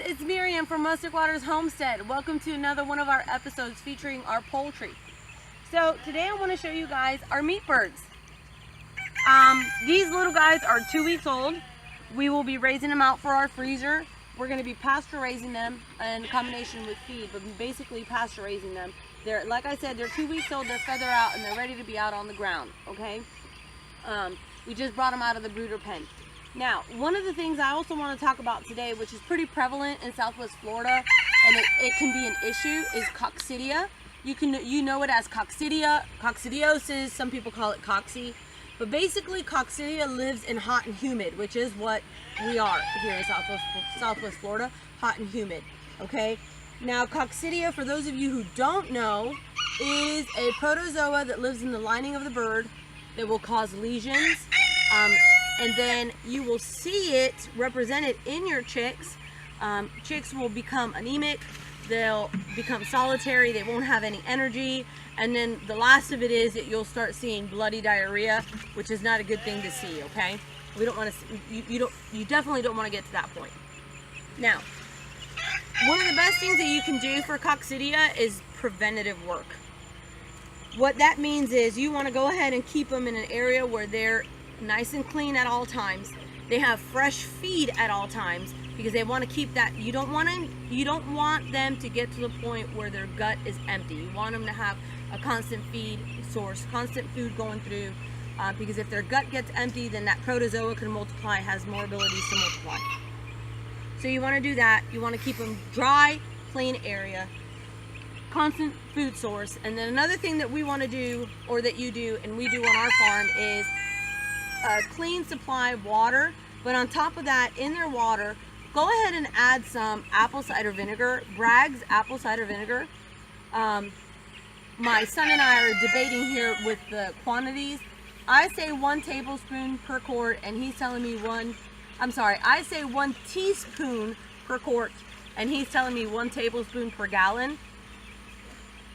it's Miriam from Mustard Waters Homestead. Welcome to another one of our episodes featuring our poultry. So today I want to show you guys our meat birds. These little guys are 2 weeks old. We will be raising them out for our freezer. We're going to be pasture raising them in combination with feed, but basically pasture raising them. They're, like I said, they're 2 weeks old, they're feather out, and they're ready to be out on the ground, okay? We just brought them out of the brooder pen. Now, one of the things I also want to talk about today, which is pretty prevalent in Southwest Florida, and it can be an issue, is coccidia. You know it as coccidia, coccidiosis, some people call it cocci. But basically, coccidia lives in hot and humid, which is what we are here in Southwest Florida, hot and humid, okay? Now, coccidia, for those of you who don't know, is a protozoa that lives in the lining of the bird that will cause lesions. And then you will see it represented in your chicks. Chicks will become anemic, they'll become solitary, they won't have any energy, and then the last of it is that you'll start seeing bloody diarrhea, which is not a good thing to see, okay? We don't want to, you definitely don't want to get to that point. Now, one of the best things that you can do for coccidia is preventative work. What that means is you want to go ahead and keep them in an area where they're nice and clean at all times. They have fresh feed at all times because they want to keep that. You don't want them to get to the point where their gut is empty. You want them to have a constant feed source, constant food going through, because if their gut gets empty, then that protozoa can multiply, has more abilities to multiply. So you want to do that. You want to keep them dry, clean area, constant food source. And then another thing that we want to do, or that you do and we do on our farm, is a clean supply of water. But on top of that, in their water, go ahead and add some apple cider vinegar, Bragg's apple cider vinegar. My son and I are debating here with the quantities. I say 1 tablespoon per quart, and he's telling me I say 1 teaspoon per quart, and he's telling me 1 tablespoon per gallon.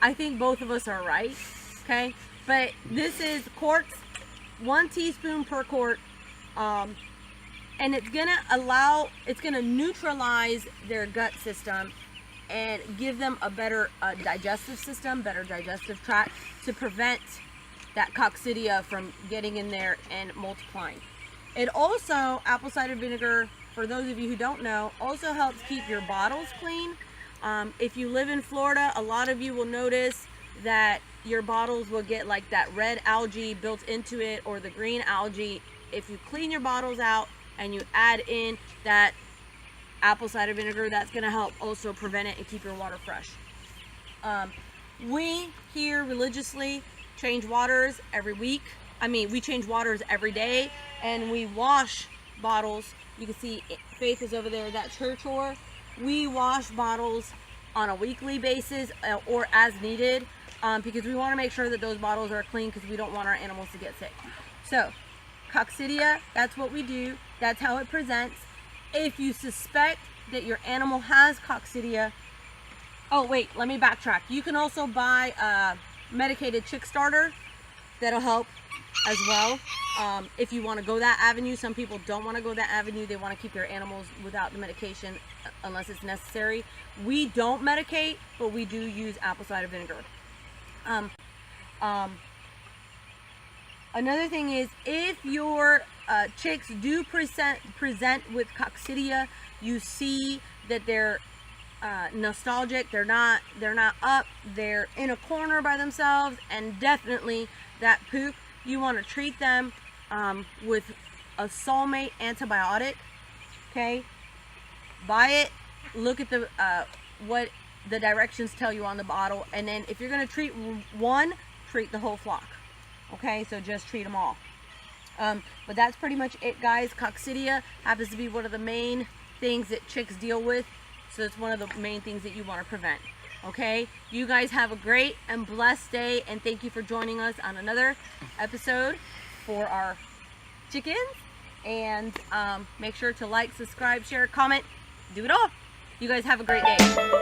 I think both of us are right, okay? But this is quarts, 1 teaspoon per quart, and it's gonna neutralize their gut system and give them a better digestive system, better digestive tract, to prevent that coccidia from getting in there and multiplying. It also, apple cider vinegar, for those of you who don't know, also helps keep your bottles clean. If you live in Florida, a lot of you will notice that your bottles will get like that red algae built into it, or the green algae. If you clean your bottles out and you add in that apple cider vinegar, that's going to help also prevent it and keep your water fresh. We here religiously change waters every week. We change waters every day, and we wash bottles. You can see Faith is over there, that's her chore. We wash bottles on a weekly basis, or as needed, because we want to make sure that those bottles are clean, because we don't want our animals to get sick. So, coccidia, that's what we do. That's how it presents. If you suspect that your animal has coccidia, oh wait, let me backtrack. You can also buy a medicated chick starter. That'll help as well. If you want to go that avenue. Some people don't want to go that avenue. They want to keep their animals without the medication unless it's necessary. We don't medicate, but we do use apple cider vinegar. Another thing is, if your chicks do present with coccidia, you see that they're nostalgic, they're not up, they're in a corner by themselves, and definitely that poop, you want to treat them with a soulmate antibiotic. Okay, buy it, look at the what the directions tell you on the bottle, and then if you're going to treat one, treat the whole flock. Okay, so just treat them all. But that's pretty much it, guys. Coccidia happens to be one of the main things that chicks deal with, so it's one of the main things that you want to prevent. Okay, you guys have a great and blessed day, and thank you for joining us on another episode for our chickens. And make sure to like, subscribe, share, comment, do it all. You guys have a great day.